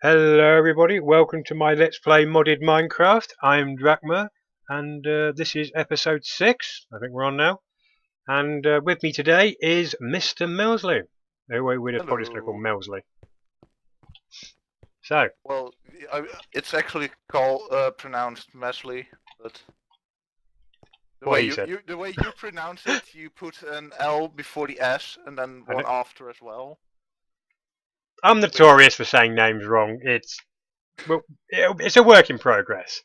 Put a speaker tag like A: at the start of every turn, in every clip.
A: Hello everybody, welcome to my Let's Play Modded Minecraft. I'm Drachma, and this is episode 6, I think we're on now. And with me today is MrMesly. Oh, wait, we'd have probably just called
B: Hello.
A: Melsley. So,
B: Well, it's actually called pronounced Mesly, but
A: what he said.
B: the way you pronounce it, you put an L before the S and then
A: I
B: one
A: don't-
B: after as well.
A: I'm notorious for saying names wrong. It's a work in progress.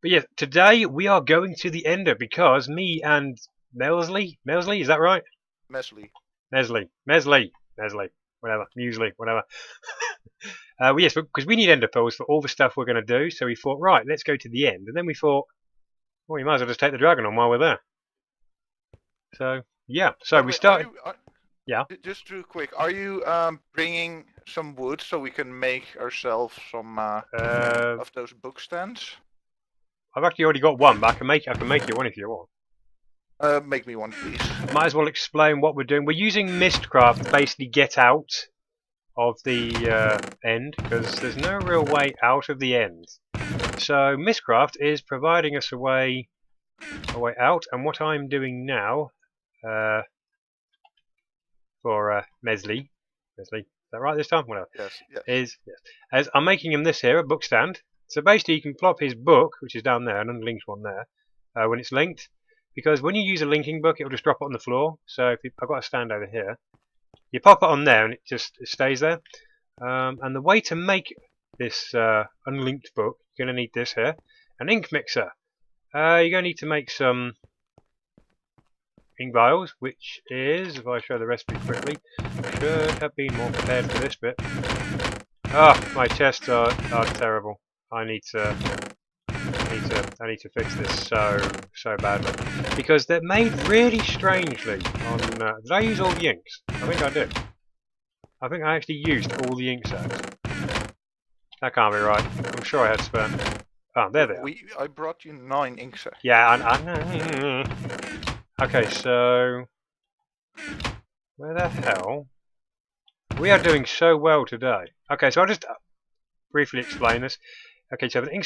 A: But yeah, today we are going to the Ender because me and Melsley, is that right?
B: Mesly.
A: Mesly, whatever, Muesli, whatever. Yes, because we need ender pearls for all the stuff we're going to do. So we thought, right, let's go to the end. And then we thought, well, we might as well just take the dragon on while we're there. So yeah, so
B: By the
A: we
B: way,
A: started. Yeah.
B: just real quick, are you bringing some wood so we can make ourselves some of those book stands?
A: I've actually already got one, but I can make you one if you want.
B: Make me one, please.
A: Might as well explain what we're doing. We're using Mistcraft to basically get out of the end because there's no real way out of the end. So Mistcraft is providing us a way out, and what I'm doing now for Mesly, is that right this time? Whatever.
B: Yes.
A: As I'm making him this here, a book stand. So basically, you can plop his book, which is down there, an unlinked one there, when it's linked. Because when you use a linking book, it'll just drop it on the floor. So I've got a stand over here. You pop it on there, and it stays there. And the way to make this unlinked book, you're going to need this here, an ink mixer. You're going to need to make some ink vials, which is, if I show the recipe quickly, should have been more prepared for this bit. Ah, my chests are terrible. I need to fix this so badly because they're made really strangely. Did I use all the inks? I think I did. I think I actually used all the ink sets. That can't be right. I'm sure I had spare. Oh, there they are.
B: I brought you 9 ink sets.
A: Yeah, I know. Okay, so where the hell? We are doing so well today. Okay, so I'll just briefly explain this. Okay, so you have an ink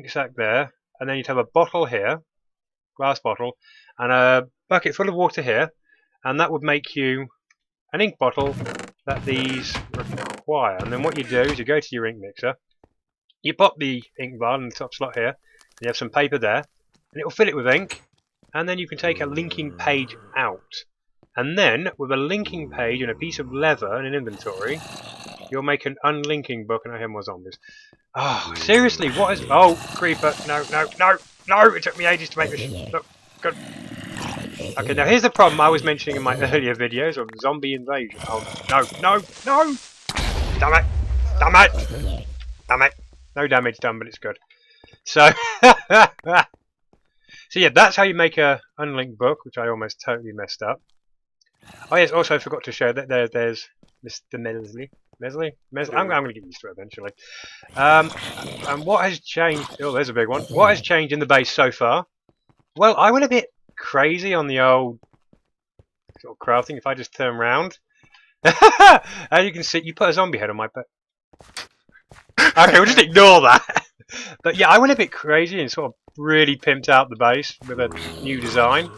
A: sac there, and then you'd have a bottle here, glass bottle, and a bucket full of water here, and that would make you an ink bottle that these require. And then what you do is you go to your ink mixer, you pop the ink vial in the top slot here, and you have some paper there, and it will fill it with ink, and then you can take a linking page out. And then, with a linking page and a piece of leather and an inventory, you'll make an unlinking book, and I have more zombies. Oh, seriously, what is... Oh, creeper, no, it took me ages to make this look good. Okay, now here's the problem I was mentioning in my earlier videos of zombie invasion. Oh, no, damn it, no damage done, but it's good. So, so yeah, that's how you make a unlinked book, which I almost totally messed up. Oh yes, also I forgot to show that there's Mr. Mesly? I'm going to get used to it eventually. And what has changed? Oh, there's a big one. What has changed in the base so far? Well, I went a bit crazy on the old sort of crafting. If I just turn around, as you can see, you put a zombie head on my pet. Okay, we'll just ignore that. But yeah, I went a bit crazy and sort of really pimped out the base with a new design.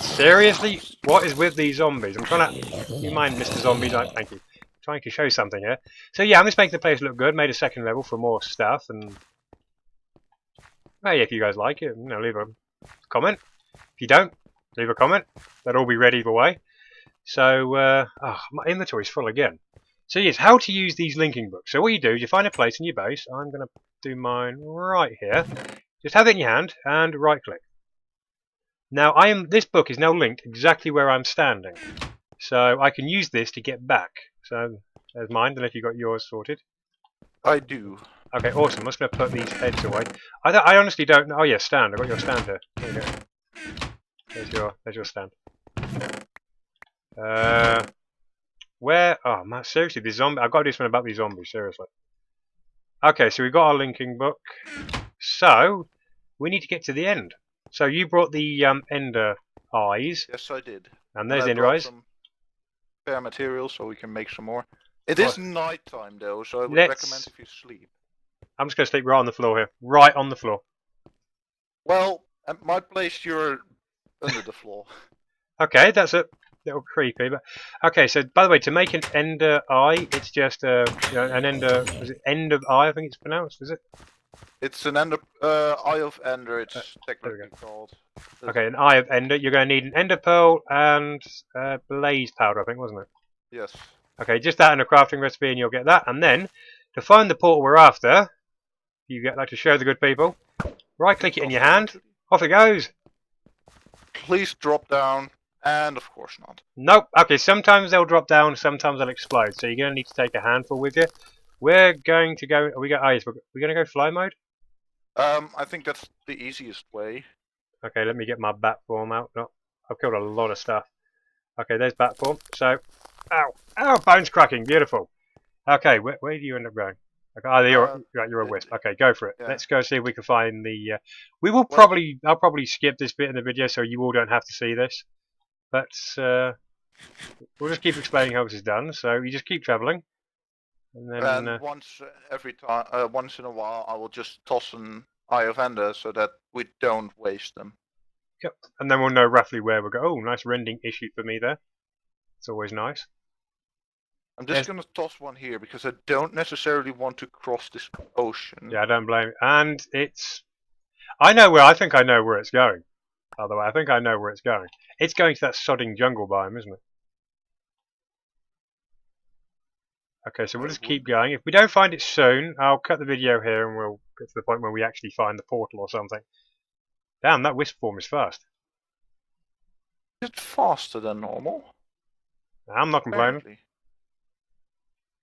A: Seriously, what is with these zombies? I'm trying to... You mind, Mr. Zombies? Thank you. I'm trying to show something here. So yeah, I'm just making the place look good. Made a second level for more stuff, and hey, if you guys like it, leave a comment. If you don't, leave a comment. That'll all be ready either way. So, my inventory's full again. So yes, how to use these linking books. So what you do is you find a place in your base. I'm going to do mine right here. Just have it in your hand and right-click. Now, this book is now linked exactly where I'm standing, so I can use this to get back. So there's mine. Don't know if you got yours sorted.
B: I do.
A: Okay, awesome. I'm just going to put these heads away. I honestly don't know. Oh yeah, stand. I got your stand here. There you go. There's your stand. Where? Oh man, seriously, these zombies. I've got to do something about these zombies. Seriously. Okay, so we've got our linking book. So we need to get to the end. So you brought the ender eyes.
B: Yes, I did.
A: And there's the ender eyes.
B: Some spare materials so we can make some more. It is night time though, so I would recommend if you sleep.
A: I'm just going to sleep right on the floor here. Right on the floor.
B: Well, at my place you're under the floor.
A: Okay, that's a little creepy, but okay. So, by the way, to make an ender eye, it's just an ender. Is it end of eye? I think it's pronounced. Is it?
B: It's an ender, eye of ender. It's technically called.
A: Okay, an eye of ender. You're going to need an ender pearl and blaze powder, I think, wasn't it?
B: Yes.
A: Okay, just that and a crafting recipe, and you'll get that. And then, to find the portal we're after, you get to show the good people. Right-click it in your hand. Off it goes.
B: Please drop down. And of course not.
A: Nope. Okay, sometimes they'll drop down, sometimes they'll explode. So you're going to need to take a handful with you. We're going to go... we're going to go fly mode?
B: I think that's the easiest way.
A: Okay, let me get my bat form out. No, I've killed a lot of stuff. Okay, there's bat form. So... Ow! Ow! Bones cracking. Beautiful. Okay, where do you end up going? Okay, you're a wisp. Okay, go for it. Yeah. Let's go see if we can find the... we will probably... I'll probably skip this bit in the video so you all don't have to see this. But we'll just keep explaining how this is done. So you just keep travelling, and then
B: once in a while, I will just toss an eye of ender so that we don't waste them.
A: Yep, and then we'll know roughly where we're going. Oh, nice rending issue for me there. It's always nice.
B: I'm just going to toss one here because I don't necessarily want to cross this ocean.
A: Yeah, I don't blame you. And it's... I think I know where it's going. By the way, I think I know where it's going. It's going to that sodding jungle biome, isn't it? Okay, so we'll just keep going. If we don't find it soon, I'll cut the video here and we'll get to the point where we actually find the portal or something. Damn, that wisp form is fast.
B: Is it faster than normal?
A: I'm not complaining.
B: Apparently.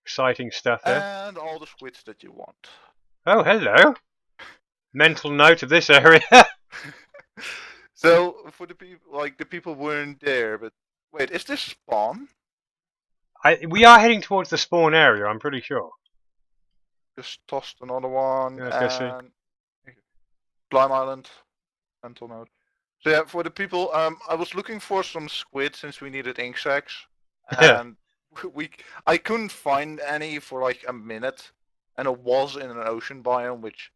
A: Exciting stuff there.
B: And all the squids that you want.
A: Oh, hello. Mental note of this area.
B: So, for the people, the people weren't there, but wait, is this spawn?
A: We are heading towards the spawn area, I'm pretty sure.
B: Just tossed another one,
A: yeah, let's go see.
B: Slime Island, mental note. So yeah, for the people, I was looking for some squid since we needed ink sacs, and I couldn't find any for like a minute, and it was in an ocean biome, which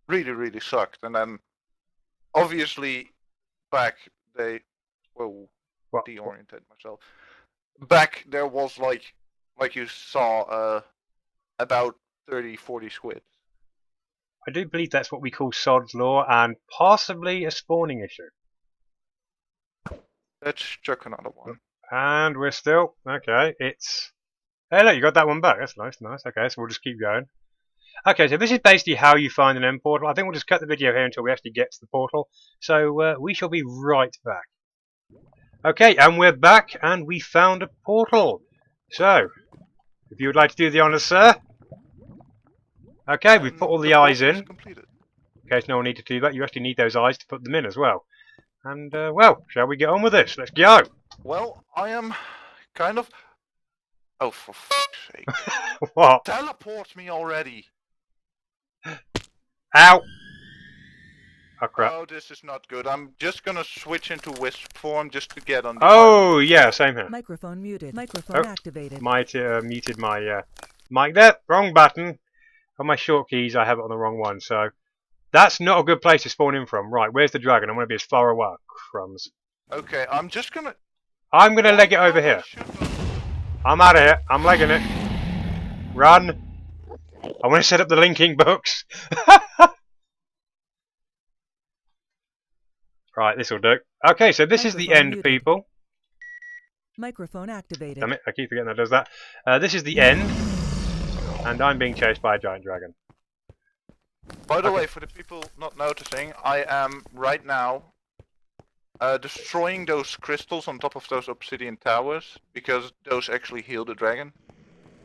B: really sucked, and then obviously... Back deoriented myself. Back there was like you saw about 30-40 squids.
A: I do believe that's what we call Sod's Law and possibly a spawning issue.
B: Let's check another one.
A: And we're still okay, it's hey look, you got that one back. That's nice. Okay, so we'll just keep going. Okay, so this is basically how you find an end portal. I think we'll just cut the video here until we actually get to the portal. So we shall be right back. Okay, and we're back, and we found a portal. So, if you would like to do the honours, sir. Okay, we've put all the eyes in.
B: Completed.
A: In case no one needed to do that, you actually need those eyes to put them in as well. And, well, shall we get on with this? Let's go.
B: Well, I am kind of... Oh, for fuck's sake.
A: What?
B: Teleport me already.
A: Ow! Oh crap.
B: Oh, this is not good. I'm just gonna switch into wisp form just to get on the
A: island. Yeah, same here.
C: Microphone muted. Microphone activated.
A: Might muted my mic there. Wrong button. On my short keys I have it on the wrong one, so that's not a good place to spawn in from. Right, where's the dragon? I'm gonna be as far away. Crumbs.
B: Okay, I'm gonna
A: leg it over here. I'm out of here. I'm legging it. Run. I want to set up the linking books. Right, this will do. Okay, so this is the end, people.
C: Microphone activated.
A: Damn it, I keep forgetting that does that. This is the end, and I'm being chased by a giant dragon.
B: By the way, for the people not noticing, I am right now destroying those crystals on top of those obsidian towers, because those actually heal the dragon.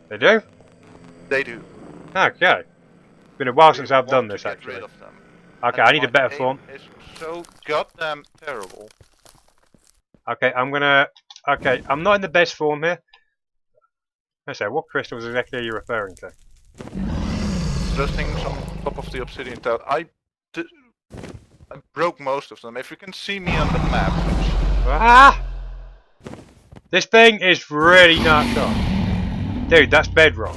A: They do?
B: They do.
A: Okay. It's been a while since I've done this, actually. Okay, I need a better form.
B: It's so goddamn terrible.
A: Okay, I'm gonna... Okay, I'm not in the best form here. Let's say, what crystals exactly are you referring to?
B: Those things on top of the obsidian tower. I broke most of them. If you can see me on the map.
A: Ah! This thing is really knocked off. Dude, that's bedrock.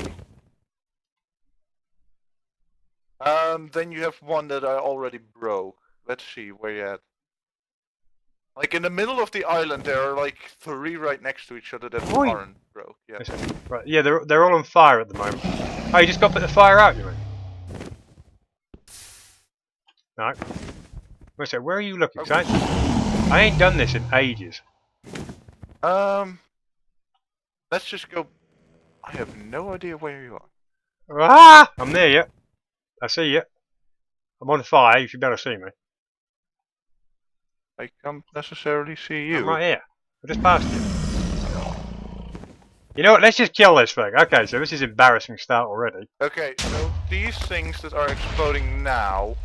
B: Then you have one that I already broke. Let's see where you at. Like in the middle of the island, there are like 3 right next to each other that
A: Oi.
B: aren't broke. Yeah.
A: Right, yeah, they're all on fire at the moment. Oh, you just got to put the fire out, you mean? No. Wait a sec, where are you looking? 'Cause I ain't done this in ages.
B: Let's just go. I have no idea where you are.
A: Ah! I'm near you. I see you. I'm on fire, you should be able to see me.
B: I can't necessarily see you.
A: I'm right here. I just passed you. You know what, let's just kill this thing. Okay, so this is embarrassing start already.
B: Okay, so these things that are exploding now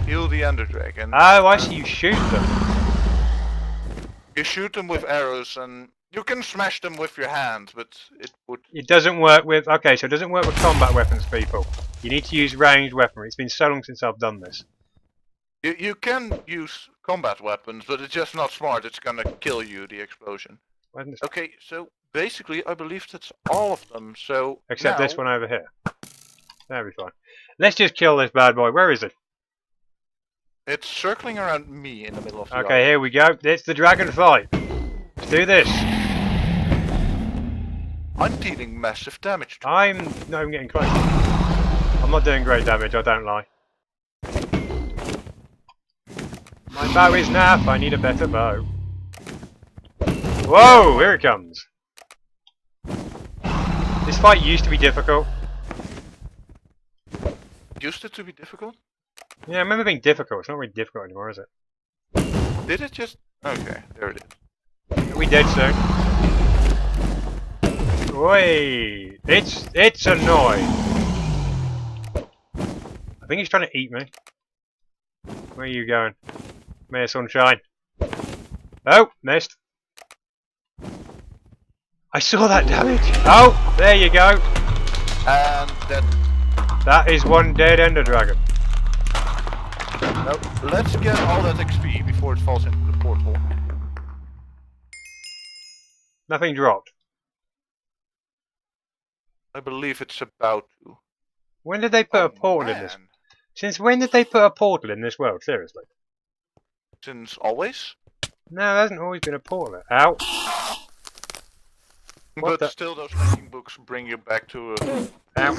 B: heal the Ender Dragon.
A: Oh, I see you shoot them.
B: You shoot them with arrows and you can smash them with your hand, but it would...
A: It doesn't work with... Okay, so it doesn't work with combat weapons, people. You need to use ranged weaponry. It's been so long since I've done this.
B: You can use combat weapons, but it's just not smart. It's gonna kill you, the explosion. Okay, so basically I believe that's all of them, so
A: except
B: now...
A: this one over here. That'll be fine. Let's just kill this bad boy. Where is he?
B: It's circling around me in the middle of the
A: Okay, here we go. It's the dragon fight. Let's do this.
B: I'm dealing massive damage to
A: I'm not even getting close. I'm not doing great damage, I don't lie. My bow is naff, I need a better bow. Whoa, here it comes. This fight used to be difficult.
B: Used it to be difficult?
A: Yeah, I remember being difficult. It's not really difficult anymore, is it?
B: Did it just... Okay, there it is.
A: Are we dead soon? Oi! It's annoying. I think he's trying to eat me. Where are you going? Come here, sunshine. Oh, missed. I saw that damage. Oh, there you go.
B: And
A: that is one dead Ender Dragon.
B: Nope. Let's get all that XP before it falls into the portal.
A: Nothing dropped.
B: I believe it's about to.
A: When did they put a portal in this? Since when did they put a portal in this world? Seriously.
B: Since always?
A: No, there hasn't always been a portal. Ow.
B: But still, those ranking books bring you back to a...
A: Ow.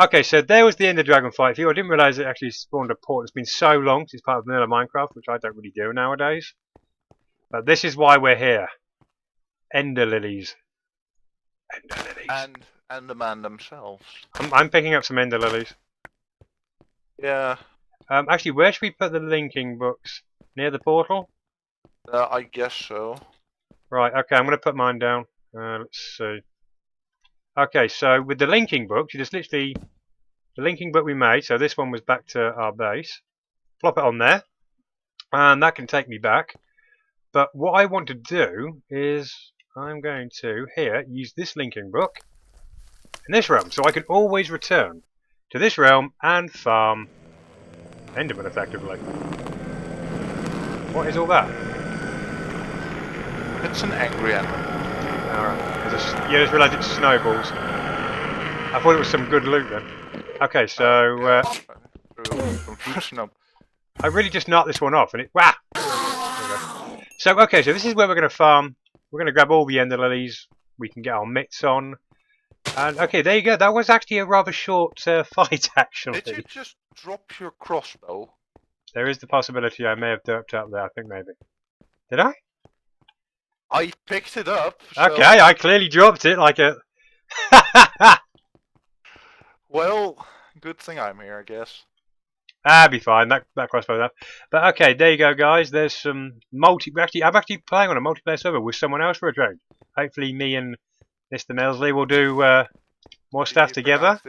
A: Okay, so there was the Ender Dragon fight. I didn't realise it actually spawned a portal. It's been so long since it's part of vanilla Minecraft, which I don't really do nowadays. But this is why we're here. Ender lilies. Ender lilies.
B: And the man themselves.
A: I'm picking up some Ender lilies.
B: Yeah.
A: Actually, where should we put the linking books? Near the portal?
B: I guess so.
A: Right, okay, I'm going to put mine down. Let's see. Okay, so with the linking book, you just literally... The linking book we made, so this one was back to our base. Plop it on there. And that can take me back. But what I want to do is... I'm going to, here, use this linking book in this realm. So I can always return to this realm and farm Enderman effectively. What is all that?
B: It's an angry Enderman.
A: Alright. Yeah, I just realised it's snowballs. I thought it was some good loot then. Okay, so... I really just knocked this one off and it... Wah! So, okay, so this is where we're going to farm. We're going to grab all the Ender lilies. We can get our mitts on. And, okay, there you go. That was actually a rather short fight, actually.
B: Did you just drop your crossbow?
A: There is the possibility I may have derped up there, I think maybe. Did I?
B: I picked it up. So...
A: Okay, I clearly dropped it like a...
B: Well, good thing I'm here, I guess.
A: Ah, be fine. That crossbow enough. But okay, there you go, guys. There's some I'm actually playing on a multiplayer server with someone else for a change. Hopefully, me and MrMesly will do more stuff together.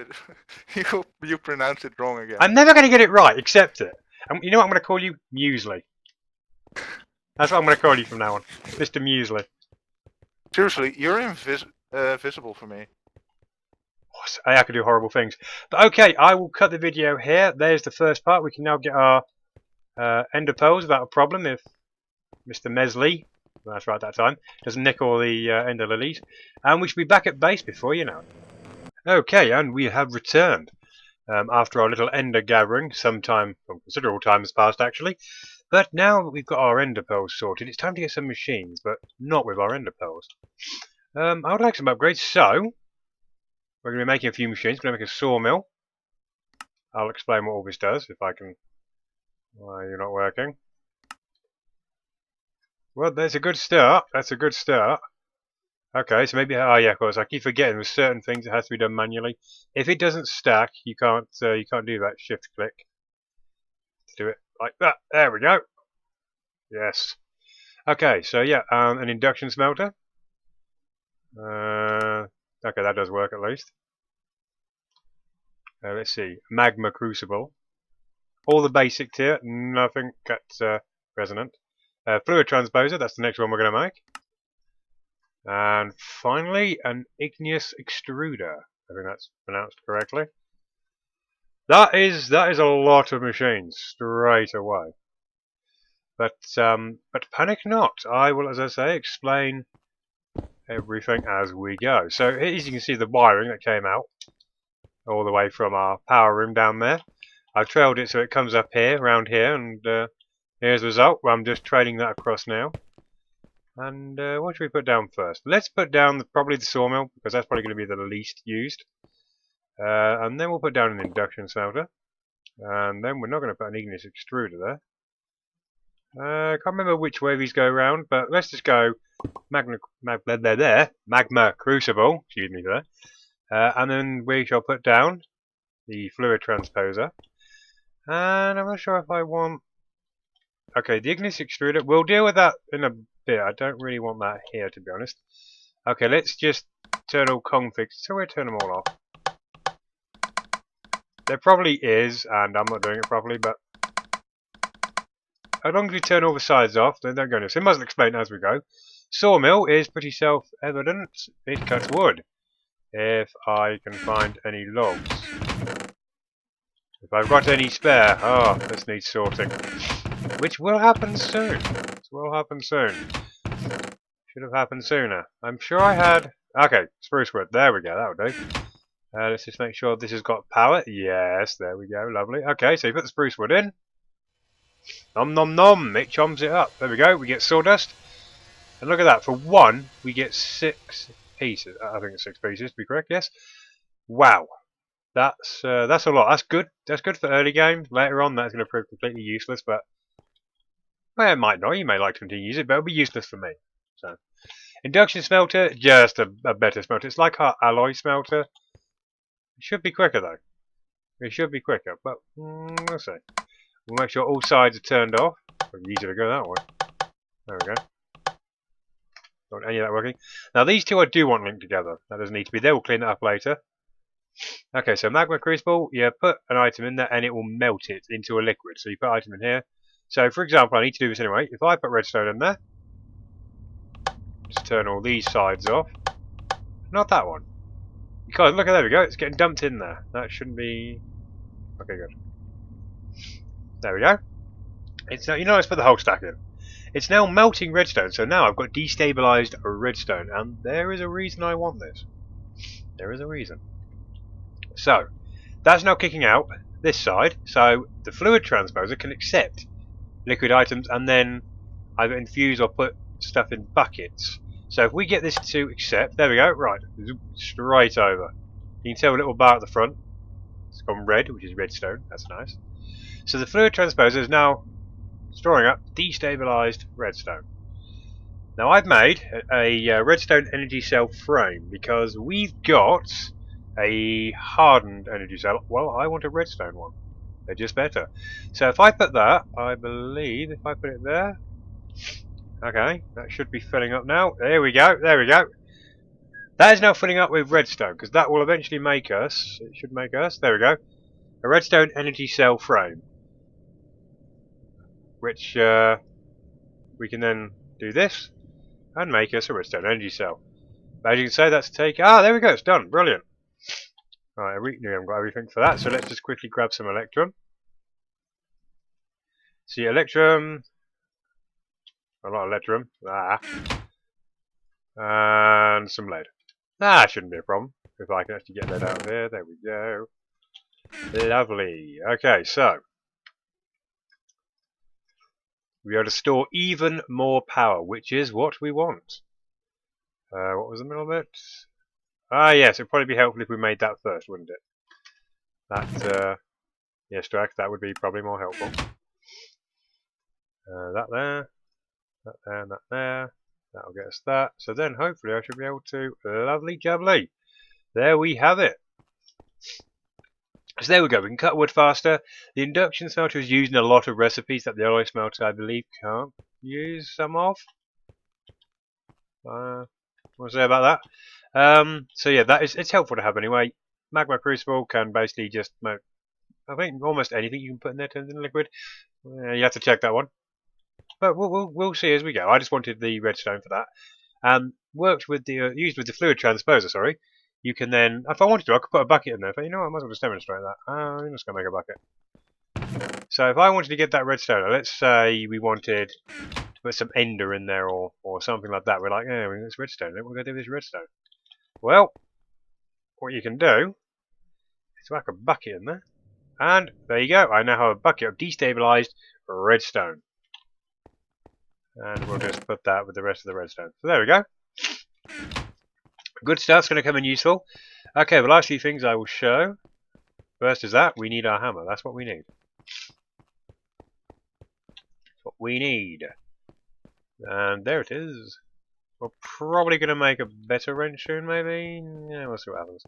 B: You pronounced it wrong again.
A: I'm never going to get it right. Accept it. You know what I'm going to call you? Muesli. That's what I'm going to call you from now on, Mr. Muesli.
B: Seriously, you're invisible for me.
A: I could do horrible things. But okay, I will cut the video here. There's the first part. We can now get our ender pearls without a problem if MrMesly That's right, that time. Doesn't nick all the ender lilies. And we should be back at base before you know it. Okay, and we have returned. After our little ender gathering, considerable time has passed actually. But now that we've got our ender pearls sorted, it's time to get some machines, but not with our ender pearls. I would like some upgrades, so we're going to be making a few machines. We're going to make a sawmill. I'll explain what all this does if I can. Why you're not working? Well, that's a good start. That's a good start. Okay, so maybe, oh yeah, of course, I keep forgetting with certain things it has to be done manually. If it doesn't stack, you can't do that shift click. Do it like that. There we go. Yes. Okay, so yeah, an induction smelter. Okay, that does work at least. Let's see, magma crucible. All the basics here, nothing gets resonant. Fluid transposer, that's the next one we're going to make. And finally, an igneous extruder. I think that's pronounced correctly. That is a lot of machines straight away. But panic not. I will, as I say, explain everything as we go. So as you can see, the wiring that came out all the way from our power room down there. I've trailed it so it comes up here, around here, and here's the result. Well, I'm just trailing that across now. And what should we put down first? Let's put down probably the sawmill, because that's probably going to be the least used. And then we'll put down an induction smelter. And then we're not going to put an igneous extruder there. I can't remember which way these go around, but let's just go magma crucible, excuse me there. And then we shall put down the fluid transposer. And I'm not sure if I want... Okay, the igneous extruder, we'll deal with that in a bit. I don't really want that here, to be honest. Okay, let's just turn all configs, so we'll turn them all off. There probably is, and I'm not doing it properly, but as long as we turn all the sides off, then don't go into this. It must explain as we go. Sawmill is pretty self-evident. It cuts wood. If I can find any logs. If I've got any spare. Oh, this needs sorting. Which will happen soon. This will happen soon. Should have happened sooner. I'm sure I had... Okay, spruce wood. There we go. That'll do. Let's just make sure this has got power. Yes, there we go. Lovely. Okay, so you put the spruce wood in. Nom nom nom. It choms it up. There we go. We get sawdust. And look at that. For one, we get 6 pieces. I think it's 6 pieces, to be correct. Yes. Wow. That's a lot. That's good. That's good for early game. Later on, that's going to prove completely useless. But well, it might not. You may like to continue to use it, but it'll be useless for me. So, induction smelter, just a better smelter. It's like our alloy smelter. It should be quicker though. It should be quicker, but we'll see. We'll make sure all sides are turned off. It'll be easier to go that way. There we go. Not any of that working. Now these two I do want linked together. That doesn't need to be there. We'll clean it up later. Okay, so magma crucible. You put an item in there and it will melt it into a liquid. So you put an item in here. So for example, I need to do this anyway. If I put redstone in there, just turn all these sides off. Not that one. Because look at there we go. It's getting dumped in there. That shouldn't be. Okay, good. There we go. It's now, let's put the whole stack in. It's now melting redstone, so now I've got destabilized redstone, and there is a reason I want this. There is a reason. So, that's now kicking out this side, so the fluid transposer can accept liquid items and then either infuse or put stuff in buckets. So if we get this to accept, there we go, right, straight over. You can tell a little bar at the front. It's gone red, which is redstone, that's nice. So the fluid transposer is now storing up destabilized redstone. Now I've made a redstone energy cell frame because we've got a hardened energy cell. Well, I want a redstone one. They're just better. So if I put that, I believe if I put it there, okay, that should be filling up now. There we go, there we go. That is now filling up with redstone because that will eventually make us, it should make us, there we go, a redstone energy cell frame. Which we can then do this and make us a redstone energy cell. But as you can say, that's take. Ah, there we go. It's done. Brilliant. Right, we haven't got everything for that, so let's just quickly grab some electrum. See, electrum. A lot of electrum. And some lead. That shouldn't be a problem. If I can actually get lead out of here. There we go. Lovely. Okay, so. We are to store even more power, which is what we want. What was the middle bit? Ah, yes, it'd probably be helpful if we made that first, wouldn't it? That, yes, Drax, that would be probably more helpful. That there, and that there. That'll get us that. So then, hopefully, I should be able to... Lovely jubbly. There we have it. So there we go. We can cut wood faster. The induction smelter is using a lot of recipes that the alloy smelter, I believe, can't use some of. What to say about that? So yeah, it's helpful to have anyway. Magma Crucible can basically just make, I think, almost anything you can put in there turns into liquid. You have to check that one. But we'll see as we go. I just wanted the redstone for that. Worked with the used with the fluid transposer. Sorry, you can then, if I wanted to, I could put a bucket in there. But you know what? I might as well just demonstrate that. I'm just gonna make a bucket. So if I wanted to get that redstone, let's say we wanted to put some ender in there or something like that. We're like, yeah, we got this redstone. We're gonna do this redstone. Well, what you can do is whack a bucket in there, and there you go. I now have a bucket of destabilized redstone. And we'll just put that with the rest of the redstone. So there we go. Good stuff's going to come in useful. Okay, the last few things I will show. First is that we need our hammer. That's what we need. That's what we need. And there it is. We're probably going to make a better wrench soon, maybe? Yeah, we'll see what happens.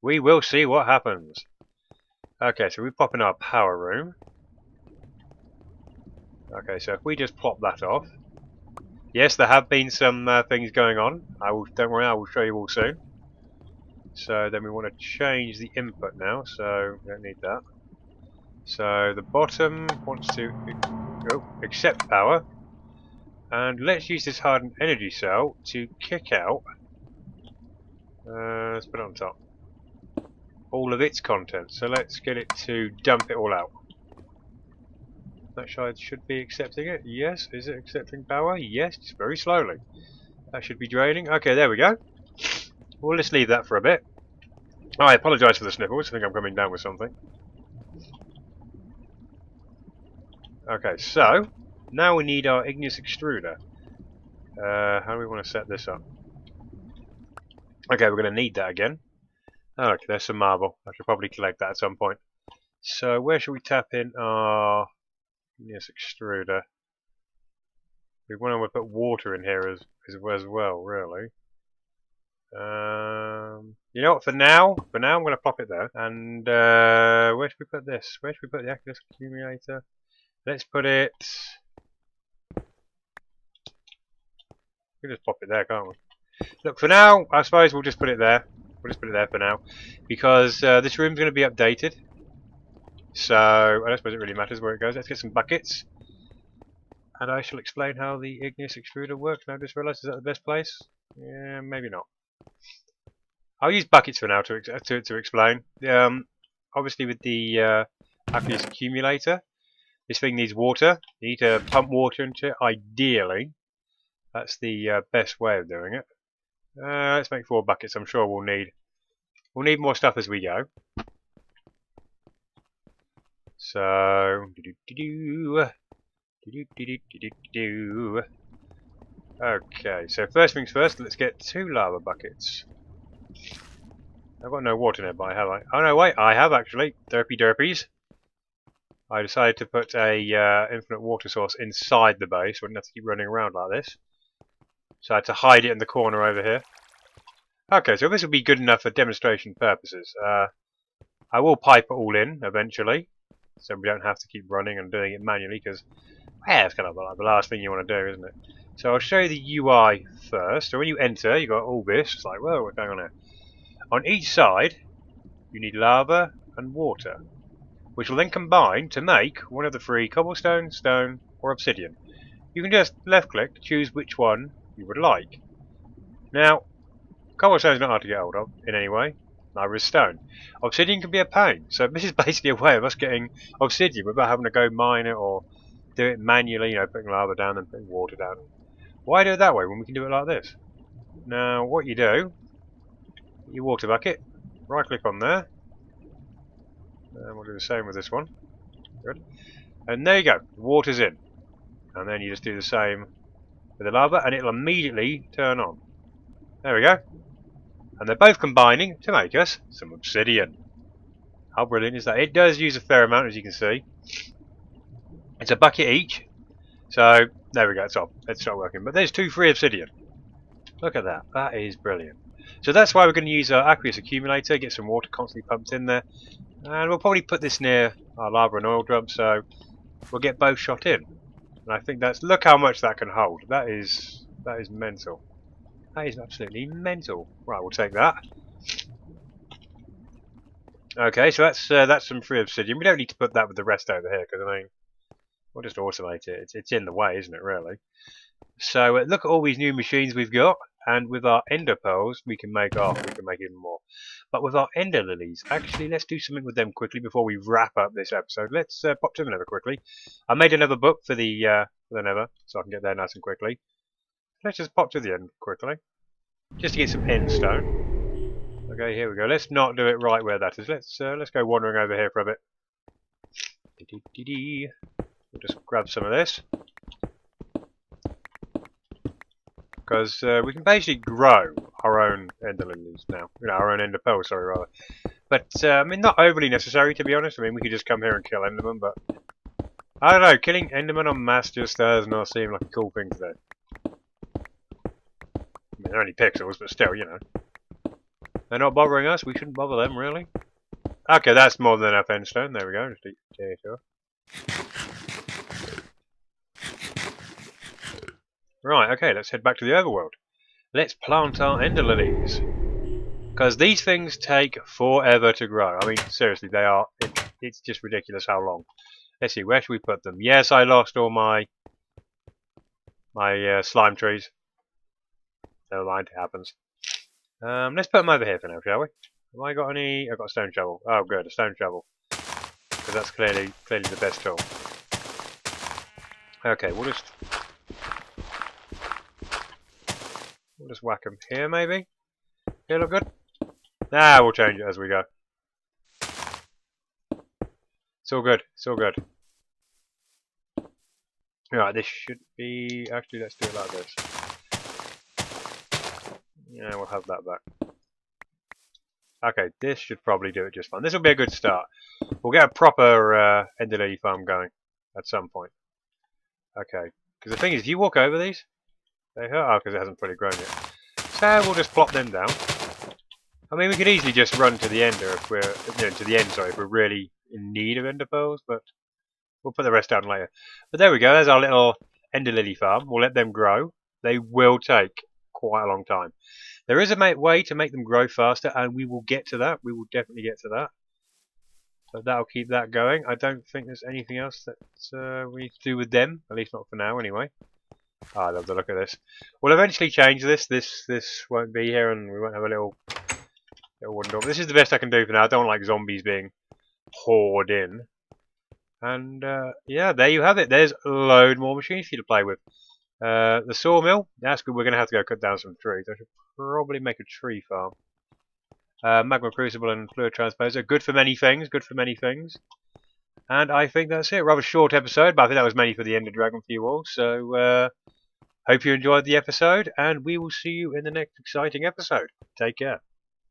A: We will see what happens. Okay, so we pop in our power room. Okay, so if we just plop that off. Yes, there have been some things going on. Don't worry, I will show you all soon. So then we want to change the input now, so we don't need that. So the bottom wants to accept power. And let's use this hardened energy cell to kick out. Let's put it on top. All of its content. So let's get it to dump it all out. That side should be accepting it. Yes. Is it accepting power? Yes. Just very slowly. That should be draining. Okay, there we go. We'll just leave that for a bit. Oh, I apologise for the sniffles. I think I'm coming down with something. Okay, so now we need our igneous extruder. How do we want to set this up? Okay, we're going to need that again. Oh, okay, there's some marble. I should probably collect that at some point. So where should we tap in our igneous extruder? We want to put water in here as well, really. You know what? For now, I'm going to pop it there. And where should we put this? Where should we put the aqueous accumulator? Let's put it. We can just pop it there, can't we? Look, for now, I suppose we'll just put it there. We'll just put it there for now, because this room's going to be updated. So I don't suppose it really matters where it goes. Let's get some buckets, and I shall explain how the igneous extruder works. Now I just realised, is that the best place? Yeah, maybe not. I'll use buckets for now to explain. Obviously, with the aqueous accumulator, this thing needs water. You need to pump water into it, ideally. That's the best way of doing it. Let's make 4 buckets. I'm sure we'll need more stuff as we go. So, okay. So first things first. Let's get 2 lava buckets. I've got no water nearby, have I? Oh no, wait. I have actually. Derpies. I decided to put a infinite water source inside the base. Wouldn't have to keep running around like this. So I had to hide it in the corner over here. Okay, so this will be good enough for demonstration purposes. I will pipe it all in eventually, so we don't have to keep running and doing it manually, because it's kind of like the last thing you want to do, isn't it? So I'll show you the UI first. So when you enter, you've got all this. It's like, whoa, what's going on here? On each side, you need lava and water, which will then combine to make one of the 3 cobblestone, stone, or obsidian. You can just left-click to choose which one you would like. Now, cobblestone is not hard to get hold of in any way, neither is stone. Obsidian can be a pain, so this is basically a way of us getting obsidian without having to go mine it or do it manually, you know, putting lava down and putting water down. Why do it that way when we can do it like this? Now, what you do, your water bucket, right click on there, and we'll do the same with this one. Good. And there you go, the water's in. And then you just do the same with the lava, and it'll immediately turn on. There we go. And they're both combining to make us some obsidian. How brilliant is that? It does use a fair amount, as you can see. It's a bucket each. So, there we go, it's not working. But there's 2 free obsidian. Look at that, that is brilliant. So that's why we're going to use our aqueous accumulator, get some water constantly pumped in there. And we'll probably put this near our lava and oil drum, so we'll get both shot in. And I think that's, look how much that can hold. That is mental. That is absolutely mental. Right, we'll take that. Okay, so that's some free obsidian. We don't need to put that with the rest over here, because I mean, we'll just automate it. It's in the way, isn't it, really? So look at all these new machines we've got, and with our ender pearls, we can make even more. But with our ender lilies, actually, let's do something with them quickly before we wrap up this episode. Let's pop to the nether quickly. I made another book for the nether, so I can get there nice and quickly. Let's just pop to the end quickly, just to get some end stone. Okay, here we go. Let's not do it right where that is. Let's go wandering over here for a bit. We'll just grab some of this, because we can basically grow our own ender lilies now. You know, our own ender pearls, sorry, rather. But I mean, not overly necessary, to be honest. I mean, we could just come here and kill endermen, but I don't know. Killing endermen en masse just does not seem like a cool thing to do. I mean, they're only pixels, but still, you know. They're not bothering us. We shouldn't bother them, really. Okay, that's more than enough endstone. There we go. Just take it off. Right, okay, let's head back to the overworld. Let's plant our ender lilies. Because these things take forever to grow. I mean, seriously, they are. It's just ridiculous how long. Let's see, where should we put them? Yes, I lost all my slime trees. Never mind, it happens. Let's put them over here for now, shall we? Have I got any? I've got a stone shovel. Oh, good, a stone shovel. Because that's clearly the best tool. Okay, we'll just whack them here, maybe. Here, look good. Nah, we'll change it as we go. It's all good. It's all good. Right, this should be. Actually, let's do it like this. Yeah, we'll have that back. Okay, this should probably do it just fine. This will be a good start. We'll get a proper ender lily farm going at some point. Okay, because the thing is, if you walk over these, they hurt. Oh, because it hasn't fully grown yet. So we'll just plop them down. I mean, we could easily just run to the ender if we're to the end. Sorry, if we're really in need of ender pearls, but we'll put the rest down later. But there we go. There's our little ender lily farm. We'll let them grow. They will take quite a long time. There is a way to make them grow faster, and we will get to that. We will definitely get to that. So that'll keep that going. I don't think there's anything else that we need to do with them, at least not for now, anyway. Oh, I love the look of this. We'll eventually change this. This won't be here, and we won't have a little wooden door. This is the best I can do for now. I don't like zombies being poured in. And yeah, there you have it. There's a load more machines for you to play with. The sawmill, that's good. We're going to have to go cut down some trees. I should probably make a tree farm. Magma crucible and fluid transposer, good for many things. Good for many things. And I think that's it. Rather short episode, but I think that was mainly for the Ender Dragon for you all. So hope you enjoyed the episode, and we will see you in the next exciting episode. Take care.